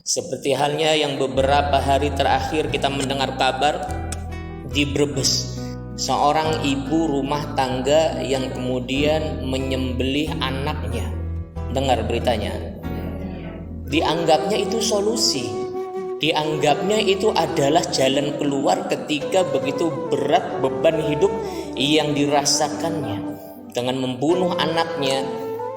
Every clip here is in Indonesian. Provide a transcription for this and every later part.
Seperti halnya yang beberapa hari terakhir kita mendengar kabar di Brebes, seorang ibu rumah tangga yang kemudian menyembelih anaknya. Dengar beritanya. Dianggapnya itu solusi, dianggapnya itu adalah jalan keluar ketika begitu berat beban hidup yang dirasakannya. Dengan membunuh anaknya,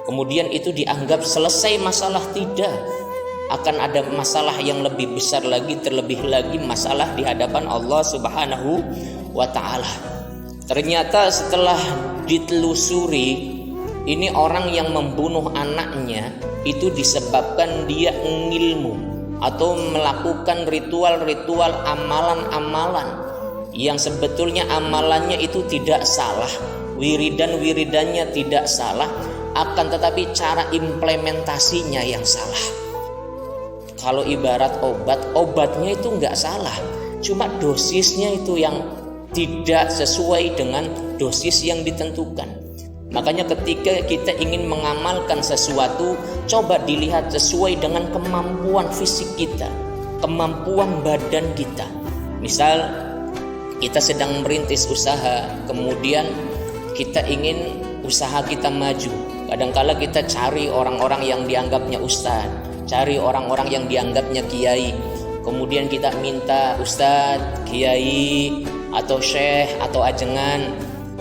kemudian itu dianggap selesai masalah. Tidak, akan ada masalah yang lebih besar lagi, terlebih lagi masalah di hadapan Allah Subhanahu wa ta'ala. Ternyata setelah ditelusuri, ini orang yang membunuh anaknya itu disebabkan dia ngilmu atau melakukan ritual-ritual, amalan-amalan yang sebetulnya amalannya itu tidak salah, wiridan-wiridannya tidak salah, akan tetapi cara implementasinya yang salah. Kalau ibarat obat, obatnya itu nggak salah, cuma dosisnya itu yang tidak sesuai dengan dosis yang ditentukan. Makanya ketika kita ingin mengamalkan sesuatu, coba dilihat sesuai dengan kemampuan fisik kita, kemampuan badan kita. Misal kita sedang merintis usaha, kemudian kita ingin usaha kita maju. Kadangkala kita cari orang-orang yang dianggapnya ustadz, cari orang-orang yang dianggapnya kiai, kemudian kita minta ustadz, kiai, atau syekh, atau ajengan.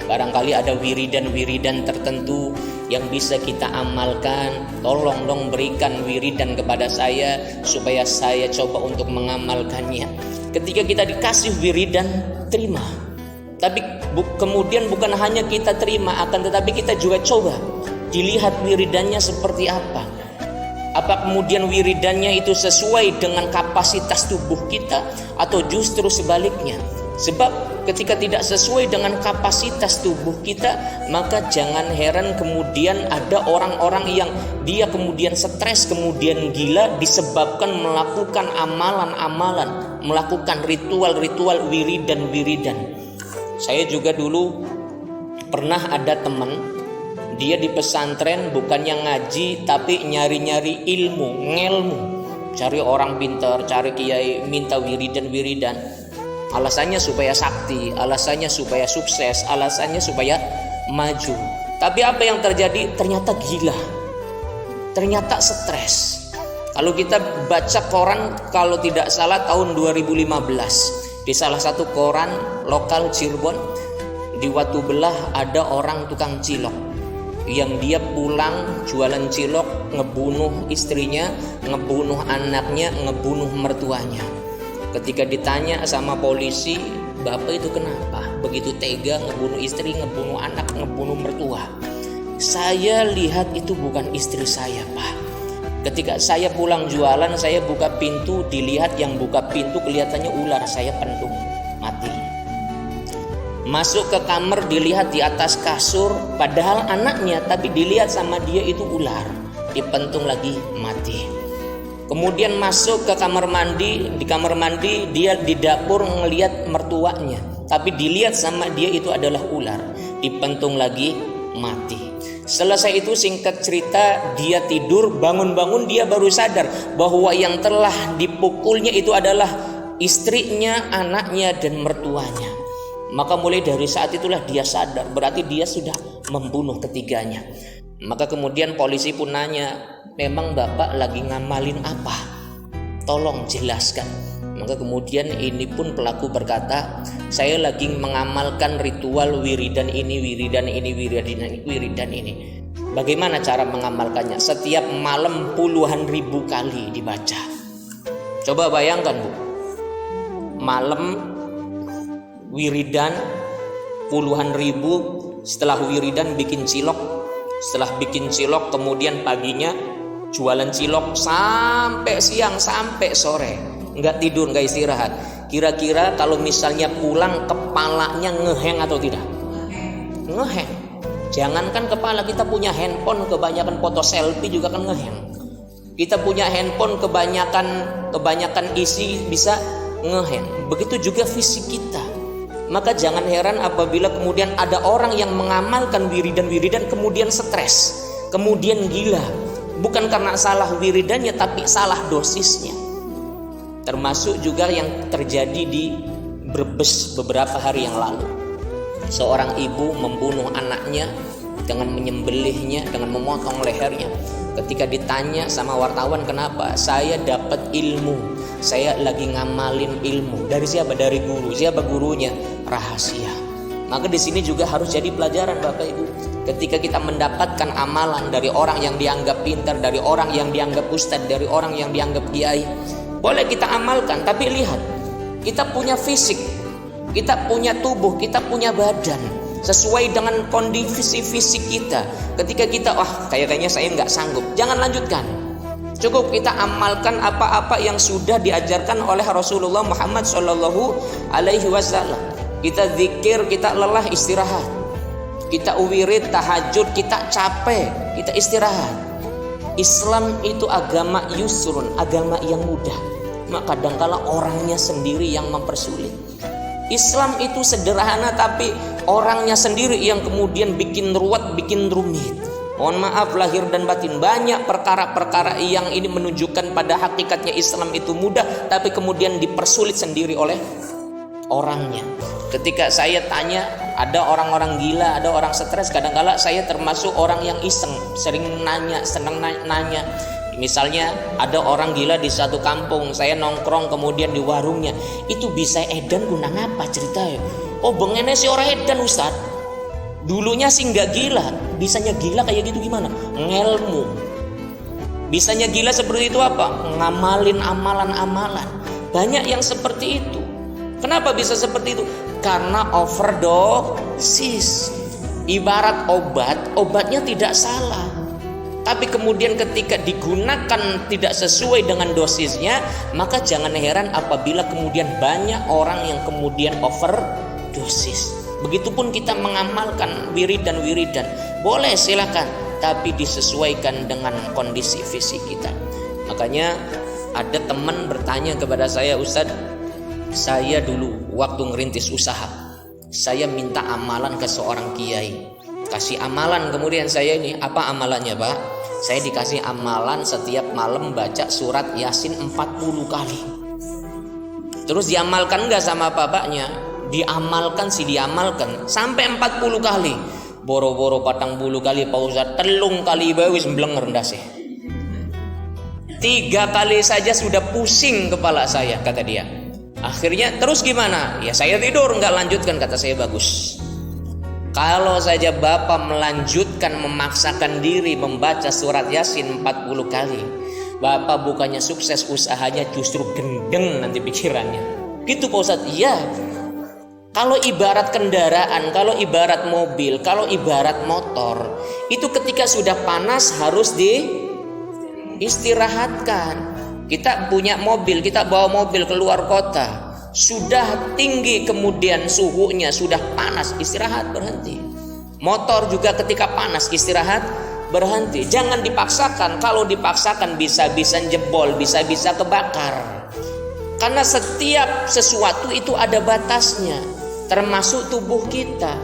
Barangkali ada wiridan-wiridan tertentu yang bisa kita amalkan. Tolong dong berikan wiridan kepada saya supaya saya coba untuk mengamalkannya. Ketika kita dikasih wiridan, terima. Tapi kemudian bukan hanya kita terima, akan tetapi kita juga coba dilihat wiridannya seperti apa. Apa kemudian wiridannya itu sesuai dengan kapasitas tubuh kita, atau justru sebaliknya? Sebab ketika tidak sesuai dengan kapasitas tubuh kita, maka jangan heran kemudian ada orang-orang yang dia kemudian stres, kemudian gila disebabkan melakukan amalan-amalan, melakukan ritual-ritual, wiridan-wiridan. Saya juga dulu pernah ada teman, dia di pesantren bukannya ngaji tapi nyari-nyari ilmu, ngelmu, cari orang pintar, cari kiai, minta wiridan-wiridan. Alasannya supaya sakti, alasannya supaya sukses, alasannya supaya maju. Tapi apa yang terjadi? Ternyata gila, ternyata stres. Kalau kita baca koran, kalau tidak salah tahun 2015, di salah satu koran lokal Cirebon, di Watubelah ada orang tukang cilok yang dia pulang jualan cilok, ngebunuh istrinya, ngebunuh anaknya, ngebunuh mertuanya. Ketika ditanya sama polisi, bapak itu kenapa begitu tega ngebunuh istri, ngebunuh anak, ngebunuh mertua? Saya lihat itu bukan istri saya, Pak. Ketika saya pulang jualan, saya buka pintu, dilihat yang buka pintu kelihatannya ular, saya pentung, mati. Masuk ke kamar, dilihat di atas kasur, padahal anaknya, tapi dilihat sama dia itu ular, dipentung lagi, mati. Kemudian masuk ke kamar mandi, di kamar mandi dia di dapur ngelihat mertuanya, tapi dilihat sama dia itu adalah ular, dipentung lagi, mati. Selesai itu singkat cerita, dia tidur, bangun-bangun dia baru sadar bahwa yang telah dipukulnya itu adalah istrinya, anaknya, dan mertuanya. Maka mulai dari saat itulah dia sadar, berarti dia sudah membunuh ketiganya. Maka kemudian polisi pun nanya, memang bapak lagi ngamalin apa? Tolong jelaskan. Maka kemudian ini pun pelaku berkata, saya lagi mengamalkan ritual wiridan ini, wiridan ini, wiridan ini. Bagaimana cara mengamalkannya? Setiap malam puluhan ribu kali dibaca. Coba bayangkan, Bu. Malam wiridan puluhan ribu, setelah wiridan bikin cilok, setelah bikin cilok kemudian paginya jualan cilok sampai siang, sampai sore, nggak tidur, nggak istirahat. Kira-kira kalau misalnya pulang kepalanya ngeheng atau tidak? Ngeheng. Jangankan kepala, kita punya handphone kebanyakan foto selfie juga kan ngeheng. Kita punya handphone kebanyakan isi bisa ngeheng. Begitu juga fisik kita. Maka jangan heran apabila kemudian ada orang yang mengamalkan wiridan-wiridan kemudian stres, kemudian gila. Bukan karena salah wiridannya, tapi salah dosisnya. Termasuk juga yang terjadi di Brebes beberapa hari yang lalu. Seorang ibu membunuh anaknya dengan menyembelihnya, dengan memotong lehernya. Ketika ditanya sama wartawan, kenapa? Saya dapat ilmu, saya lagi ngamalin ilmu. Dari siapa? Dari guru. Siapa gurunya? Rahasia. Maka di sini juga harus jadi pelajaran Bapak Ibu. Ketika kita mendapatkan amalan dari orang yang dianggap pintar, dari orang yang dianggap ustadz, dari orang yang dianggap kiai, boleh kita amalkan. Tapi lihat, kita punya fisik, kita punya tubuh, kita punya badan sesuai dengan kondisi fisik kita. Ketika kita kayaknya saya nggak sanggup, jangan lanjutkan. Cukup kita amalkan apa-apa yang sudah diajarkan oleh Rasulullah Muhammad SAW. Kita zikir, kita lelah, istirahat. Kita wirid, tahajud, kita capek, kita istirahat. Islam itu agama yusrun, agama yang mudah. Maka kadangkala orangnya sendiri yang mempersulit. Islam itu sederhana, tapi orangnya sendiri yang kemudian bikin ruwet, bikin rumit. Mohon maaf lahir dan batin, banyak perkara-perkara yang ini menunjukkan pada hakikatnya Islam itu mudah, tapi kemudian dipersulit sendiri oleh orangnya. Ketika saya tanya, ada orang-orang gila, ada orang stres, kadang-kala saya termasuk orang yang iseng, sering nanya, senang nanya. Misalnya ada orang gila di satu kampung, saya nongkrong kemudian di warungnya, itu bisa edan gunang apa ceritanya? Oh bengene si orang edan Ustad, dulunya sih nggak gila, bisanya gila kayak gitu gimana? Ngelmu. Bisanya gila seperti itu apa? Ngamalin amalan-amalan. Banyak yang seperti itu. Kenapa bisa seperti itu? Karena overdosis. Ibarat obat, obatnya tidak salah, tapi kemudian ketika digunakan tidak sesuai dengan dosisnya, maka jangan heran apabila kemudian banyak orang yang kemudian overdosis. Begitupun kita mengamalkan wiridan, boleh silakan, tapi disesuaikan dengan kondisi fisik kita. Makanya ada teman bertanya kepada saya, Ustadz, saya dulu waktu ngerintis usaha, saya minta amalan ke seorang kiai, kasih amalan, kemudian saya ini, apa amalannya Pak? Saya dikasih amalan setiap malam baca surat Yasin 40 kali. Terus diamalkan enggak sama bapaknya? Diamalkan sampai 40 kali. Boro-boro 40 kali Pak Ustaz, telung kali wis mblenger ndase. 3 kali saja sudah pusing kepala saya, kata dia. Akhirnya terus gimana? Ya saya tidur, enggak lanjutkan, kata saya. Bagus. Kalau saja Bapak melanjutkan, memaksakan diri membaca surat Yasin 40 kali, Bapak bukannya sukses, usahanya justru gendeng nanti pikirannya. Gitu Pak Ustadz. Iya. Kalau ibarat kendaraan, kalau ibarat mobil, kalau ibarat motor, itu ketika sudah panas harus diistirahatkan. Kita punya mobil, kita bawa mobil keluar kota, sudah tinggi kemudian suhunya, sudah panas, istirahat, berhenti. Motor juga ketika panas, istirahat, berhenti. Jangan dipaksakan. Kalau dipaksakan bisa-bisa jebol, bisa-bisa kebakar. Karena setiap sesuatu itu ada batasnya, termasuk tubuh kita.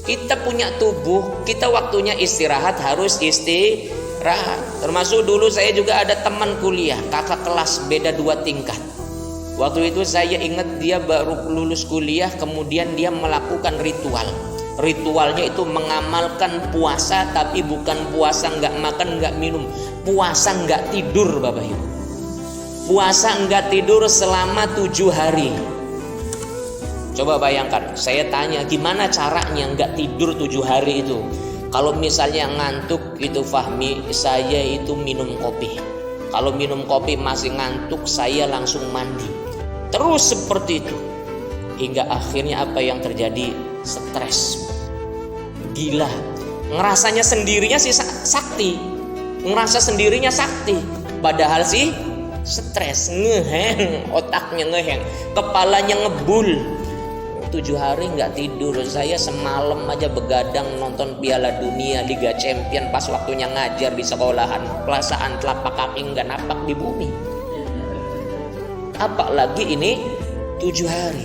Kita punya tubuh, kita waktunya istirahat, harus istirahat. Termasuk dulu saya juga ada teman kuliah, kakak kelas, beda 2 tingkat. Waktu itu saya ingat dia baru lulus kuliah, kemudian dia melakukan ritual. Ritualnya itu mengamalkan puasa, tapi bukan puasa nggak makan, nggak minum, puasa nggak tidur Bapak Ibu. Puasa nggak tidur selama 7 hari. Coba bayangkan, saya tanya gimana caranya nggak tidur 7 hari itu. Kalau misalnya ngantuk itu Fahmi, saya itu minum kopi. Kalau minum kopi masih ngantuk, saya langsung mandi. Terus seperti itu. Hingga akhirnya apa yang terjadi? Stres. Gila. Ngerasanya sendirinya sih sakti. Ngerasa sendirinya sakti. Padahal sih stres, ngeheng, otaknya ngeheng, kepalanya ngebul. 7 hari nggak tidur. Saya semalam aja begadang nonton Piala Dunia, Liga Champion, pas waktunya ngajar di sekolahan, perasaan telapak kaki nggak napak di bumi. Apalagi ini 7 hari.